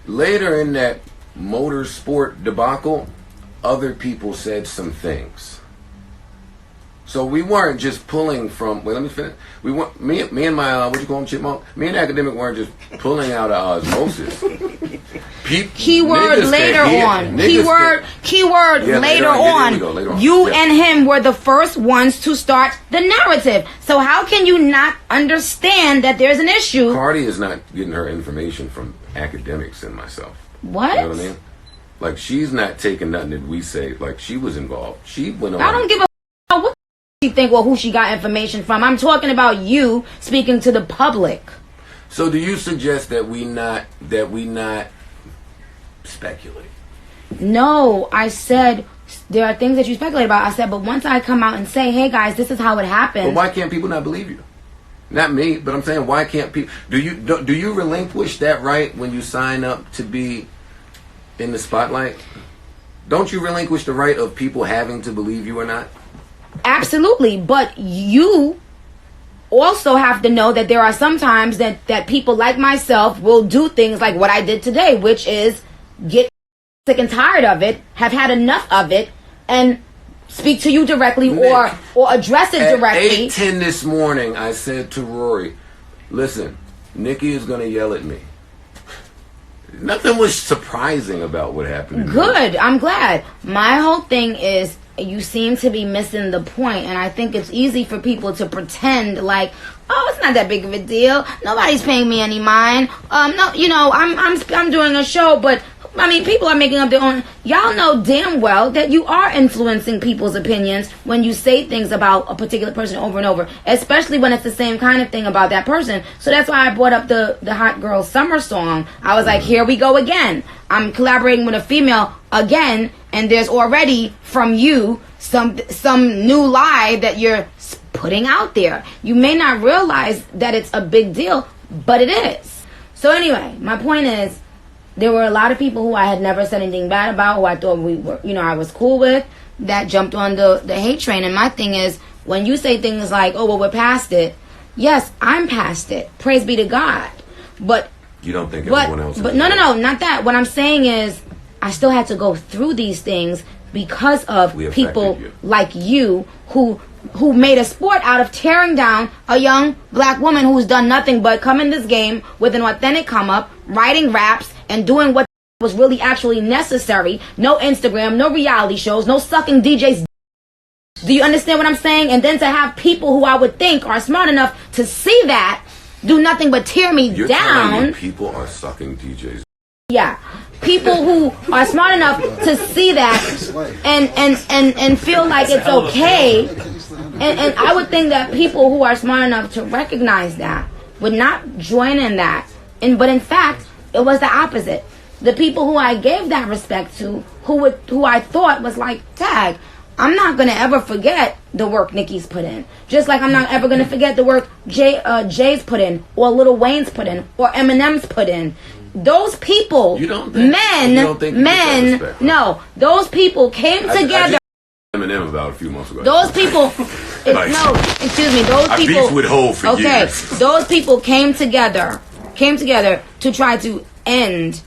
later in that motorsport debacle, other people said some things. So we weren't just pulling from. Wait, let me finish. We weren't. Me and my what you call him, chipmunk. Me and Academic weren't just pulling out of osmosis. Keyword later on. Keyword later on. You and him were the first ones to start the narrative. So how can you not understand that there's an issue? Cardi is not getting her information from Academics and myself. What? You know what I mean? Like, she's not taking nothing that we say. Like, she was involved. She went on. I don't give a what you think. Well, who she got information from? I'm talking about you speaking to the public. So, do you suggest that we not speculate? No, I said there are things that you speculate about. I said, but once I come out and say, hey guys, this is how it happened. But why can't people not believe you? Not me, but I'm saying, why can't people? Do you relinquish that right when you sign up to be in the spotlight? Don't you relinquish the right of people having to believe you or not? Absolutely, but you also have to know that there are some times that people like myself will do things like what I did today, which is get sick and tired of it, have had enough of it, and speak to you directly, Nick, or address it directly. At 8:10 this morning, I said to Rory, listen, Nicki is going to yell at me. Nothing was surprising about what happened. Good. I'm glad. My whole thing is you seem to be missing the point, and I think it's easy for people to pretend like, oh, it's not that big of a deal. Nobody's paying me any mind. No, you know, I'm doing a show, but I mean, people are making up their own. Y'all know damn well that you are influencing people's opinions when you say things about a particular person over and over, especially when it's the same kind of thing about that person. So that's why I brought up the Hot Girl Summer song. I was like, here we go again. I'm collaborating with a female again, and there's already from you some new lie that you're putting out there. You may not realize that it's a big deal, but it is. So anyway, my point is, there were a lot of people who I had never said anything bad about, who I thought we were, you know, I was cool with, that jumped on the hate train. And my thing is, when you say things like, oh, well, we're past it. Yes, I'm past it. Praise be to God. But you don't think everyone else is? But no, not that. What I'm saying is, I still had to go through these things because of people like you who made a sport out of tearing down a young black woman who's done nothing but come in this game with an authentic come up, writing raps, and doing what was really actually necessary. No Instagram, no reality shows, no sucking DJs. Do you understand what I'm saying? And then to have people who I would think are smart enough to see that do nothing but tear me You're down. Telling me people are sucking DJs. Yeah. People who are smart enough to see that and feel like it's okay. And I would think that people who are smart enough to recognize that would not join in that. But in fact, it was the opposite. The people who I gave that respect to, who I thought was like, tag, I'm not going to ever forget the work Nicki's put in. Just like I'm not ever going to forget the work Jay's put in, or Lil Wayne's put in, or Eminem's put in. Those people, those people came together. Eminem about a few months ago. Those people, those I people. beefed with Hov for years. Those people came together to try to end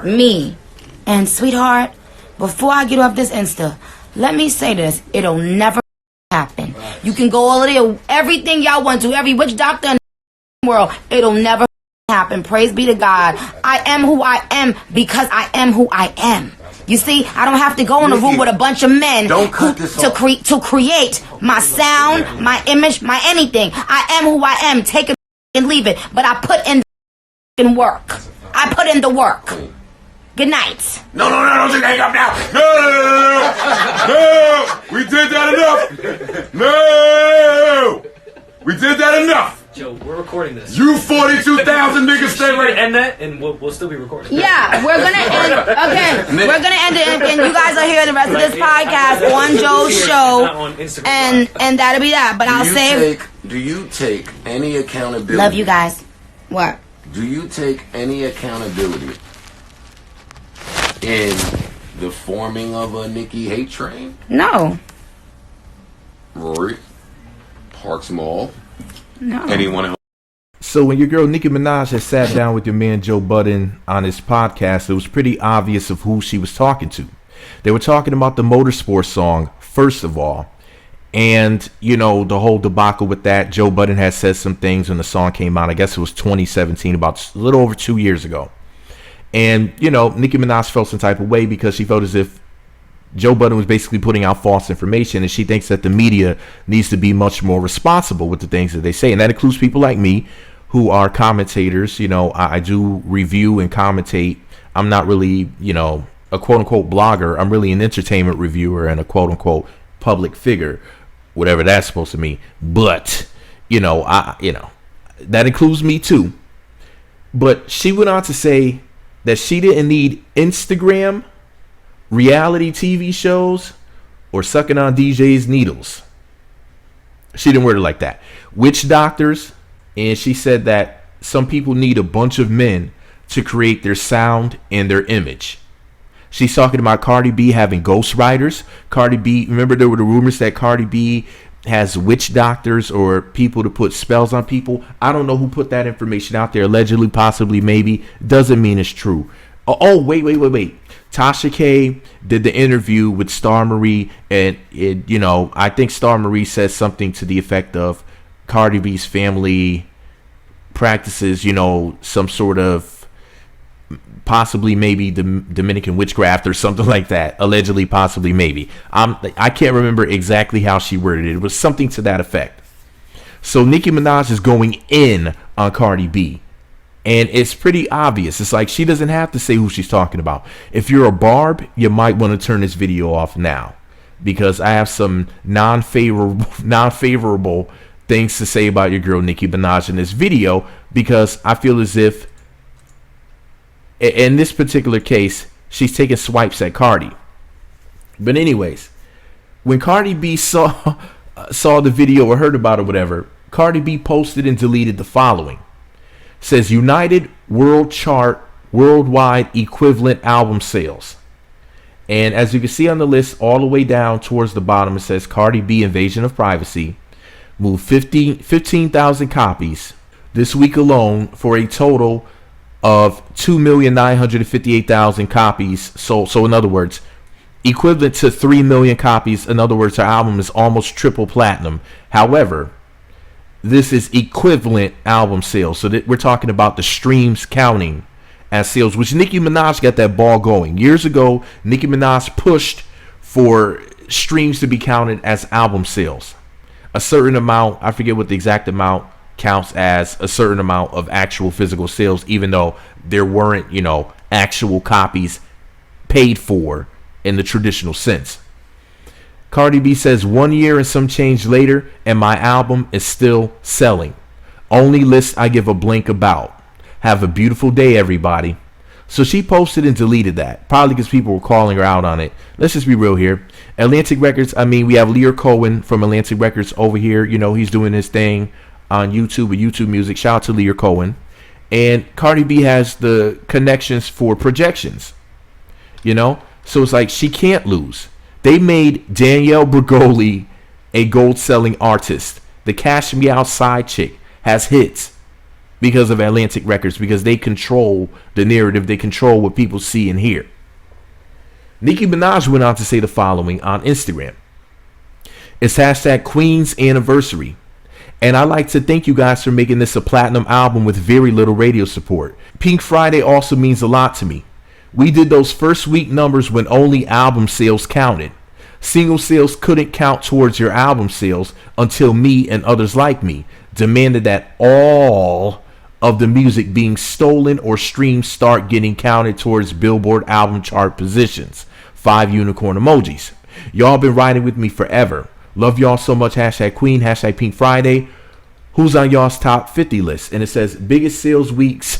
me. And sweetheart, before I get off this Insta, let me say this: it'll never happen. You can go all of there, everything y'all want to, every witch doctor in the world, it'll never happen. Praise be to God. I am who I am because I am who I am. You see, I don't have to go in a room with a bunch of men to create my sound, my image, my anything. I am who I am. Take it and leave it. But I put in the work. I put in the work. Good night. No, don't you hang up now. No, we did that enough. No, we did that enough. Joe, we're recording this. You 42,000 niggas stay right. End that, and we'll still be recording. Yeah, we're gonna end. Okay, we're gonna end it, and you guys will hear the rest of this podcast on Joe's show, on Instagram, and that'll be that. But Do you take any accountability? Love you guys. What? Do you take any accountability in the forming of a Nicki hate train? No. Rory, Parks Mall. No. Anyone else? So when your girl Nicki Minaj had sat down with your man Joe Budden on his podcast, it was pretty obvious of who she was talking to. They were talking about the motorsport song, first of all. And, you know, the whole debacle with that. Joe Budden had said some things when the song came out. I guess it was 2017, about a little over 2 years ago. And, you know, Nicki Minaj felt some type of way because she felt as if Joe Budden was basically putting out false information, and she thinks that the media needs to be much more responsible with the things that they say. And that includes people like me who are commentators. You know, I do review and commentate. I'm not really, you know, a quote-unquote blogger. I'm really an entertainment reviewer and a quote-unquote public figure, whatever that's supposed to mean. But, you know, that includes me too. But she went on to say that she didn't need Instagram, reality TV shows, or sucking on DJ's needles. She didn't word it like that. Witch doctors, and she said that some people need a bunch of men to create their sound and their image. She's talking about Cardi B having ghostwriters. Cardi B, remember there were the rumors that Cardi B has witch doctors or people to put spells on people. I don't know who put that information out there. Allegedly, possibly, maybe. Doesn't mean it's true. Oh, wait. Tasha K did the interview with Star Marie, and you know, I think Star Marie says something to the effect of Cardi B's family practices, you know, some sort of possibly maybe the Dominican witchcraft or something like that. Allegedly, possibly, maybe. I can't remember exactly how she worded it. It was something to that effect. So Nicki Minaj is going in on Cardi B. And it's pretty obvious. It's like she doesn't have to say who she's talking about. If you're a barb, you might want to turn this video off now, because I have some non-favorable things to say about your girl Nicki Minaj in this video, because I feel as if in this particular case she's taking swipes at Cardi. But anyways, when Cardi B saw the video or heard about it or whatever, Cardi B posted and deleted the following. Says United World Chart worldwide equivalent album sales. And as you can see on the list all the way down towards the bottom, it says Cardi B Invasion of Privacy moved 15,000 copies this week alone for a total of 2,958,000 copies sold. So in other words, equivalent to 3 million copies. In other words, her album is almost triple platinum. However, this is equivalent album sales. So that we're talking about the streams counting as sales, which Nicki Minaj got that ball going. Years ago, Nicki Minaj pushed for streams to be counted as album sales. A certain amount, I forget what the exact amount, counts as a certain amount of actual physical sales, even though there weren't, you know, actual copies paid for in the traditional sense. Cardi B says 1 year and some change later, and my album is still selling. Only list I give a blink about. Have a beautiful day, everybody. So she posted and deleted that, probably because people were calling her out on it. Let's just be real here. Atlantic Records, I mean, we have Lear Cohen from Atlantic Records over here. You know, he's doing his thing on YouTube with YouTube Music. Shout out to Lear Cohen. And Cardi B has the connections for projections. You know, so it's like she can't lose. They made Danielle Bregoli a gold-selling artist. The Cash Me Outside chick has hits because of Atlantic Records, because they control the narrative. They control what people see and hear. Nicki Minaj went on to say the following on Instagram. It's hashtag Queen's Anniversary. And I like to thank you guys for making this a platinum album with very little radio support. Pink Friday also means a lot to me. We did those first week numbers when only album sales counted. Single sales couldn't count towards your album sales until me and others like me demanded that all of the music being stolen or streamed start getting counted towards Billboard album chart positions. 5 unicorn emojis. Y'all been riding with me forever. Love y'all so much. Hashtag Queen. Hashtag Pink Friday. Who's on y'all's top 50 list? And it says biggest sales weeks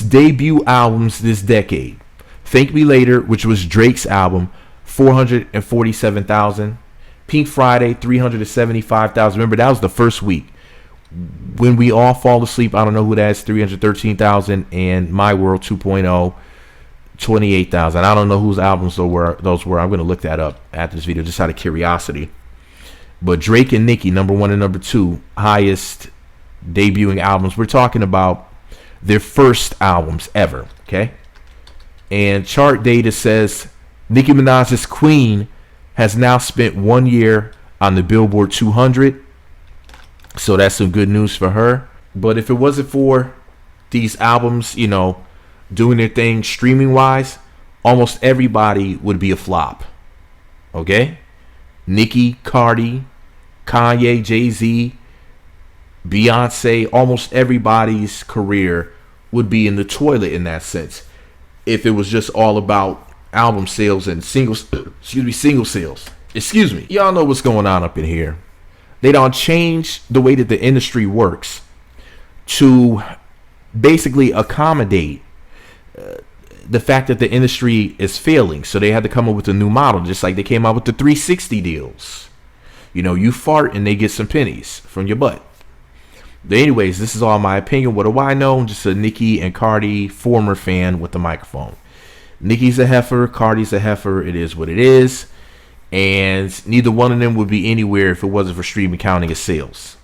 debut albums this decade. Thank Me Later, which was Drake's album, 447,000. Pink Friday, 375,000. Remember, that was the first week. When We All Fall Asleep, I don't know who that is, 313,000. And My World 2.0, 28,000. I don't know whose albums those were. I'm going to look that up after this video just out of curiosity. But Drake and Nicki, number 1 and number 2, highest debuting albums. We're talking about their first albums ever, okay? And chart data says Nicki Minaj's Queen has now spent 1 year on the Billboard 200. So that's some good news for her. But if it wasn't for these albums, you know, doing their thing streaming wise, almost everybody would be a flop. Okay? Nicki, Cardi, Kanye, Jay-Z, Beyonce, almost everybody's career would be in the toilet in that sense. If it was just all about album sales and single sales. Excuse me. Y'all know what's going on up in here. They don't change the way that the industry works to basically accommodate the fact that the industry is failing. So they had to come up with a new model, just like they came out with the 360 deals. You know, you fart and they get some pennies from your butt. But anyways, this is all my opinion. What do I know? I'm just a Nicki and Cardi former fan with the microphone. Nicki's a heifer, Cardi's a heifer. It is what it is. And neither one of them would be anywhere if it wasn't for streaming counting as sales.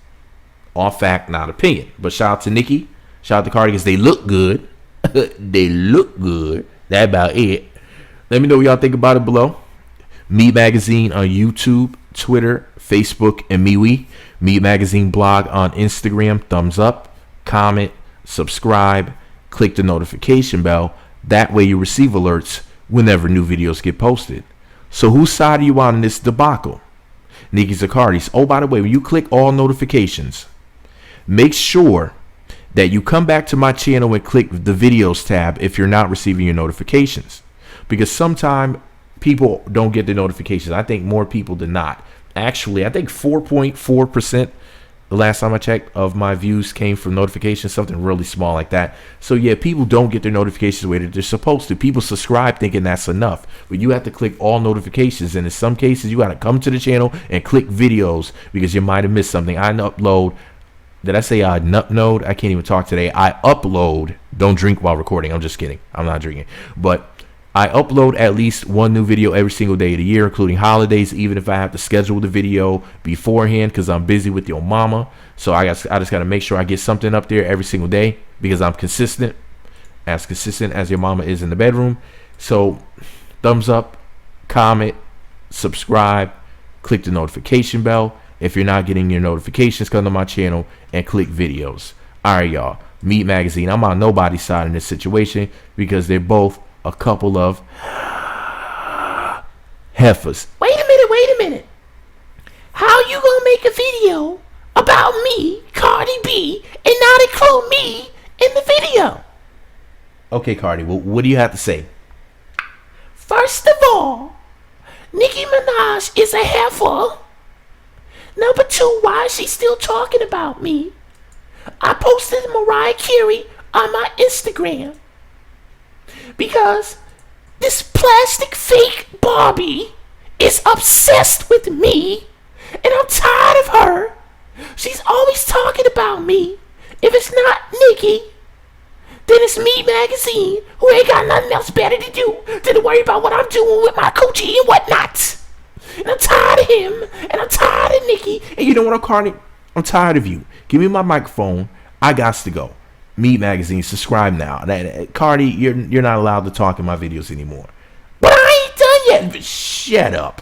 All fact, not opinion. But shout out to Nicki. Shout out to Cardi because they look good. They look good. That about it. Let me know what y'all think about it below. Meat Magazine on YouTube, Twitter, Facebook, and MeWe. Meat Magazine blog on Instagram. Thumbs up, comment, subscribe, click the notification bell. That way you receive alerts whenever new videos get posted. So whose side are you on in this debacle? Nicki's or Cardi's? Oh, by the way, when you click all notifications, make sure that you come back to my channel and click the videos tab if you're not receiving your notifications. Because sometimes people don't get the notifications. I think more people than not. Actually, I think 4.4% the last time I checked of my views came from notifications, something really small like that. So yeah, people don't get their notifications the way that they're supposed to. People subscribe thinking that's enough, but you have to click all notifications, and in some cases you got to come to the channel and click videos because you might have missed something. I upload. Did I say I upload? I can't even talk today. I upload. Don't drink while recording. I'm just kidding. I'm not drinking. But I upload at least one new video every single day of the year, including holidays, even if I have to schedule the video beforehand because I'm busy with your mama. So I just got to make sure I get something up there every single day because I'm consistent as your mama is in the bedroom. So thumbs up, comment, subscribe, click the notification bell if you're not getting your notifications, come to my channel and click videos. All right, y'all. Meat Magazine. I'm on nobody's side in this situation because they're both a couple of heifers. Wait a minute. How you gonna make a video about me, Cardi B, and not include me in the video? Okay, Cardi, well, what do you have to say? First of all, Nicki Minaj is a heifer. Number two, why is she still talking about me? I posted Mariah Carey on my Instagram because this plastic fake Barbie is obsessed with me and I'm tired of her. She's always talking about me. If it's not Nicki, then it's Meat Magazine, who ain't got nothing else better to do than to worry about what I'm doing with my coochie and whatnot. And I'm tired of him, and I'm tired of Nicki. And you know what, Cardi? I'm tired of you. Give me my microphone. I got to go. Meat Magazine, subscribe now. Cardi, you're not allowed to talk in my videos anymore. But I ain't done yet. Shut up.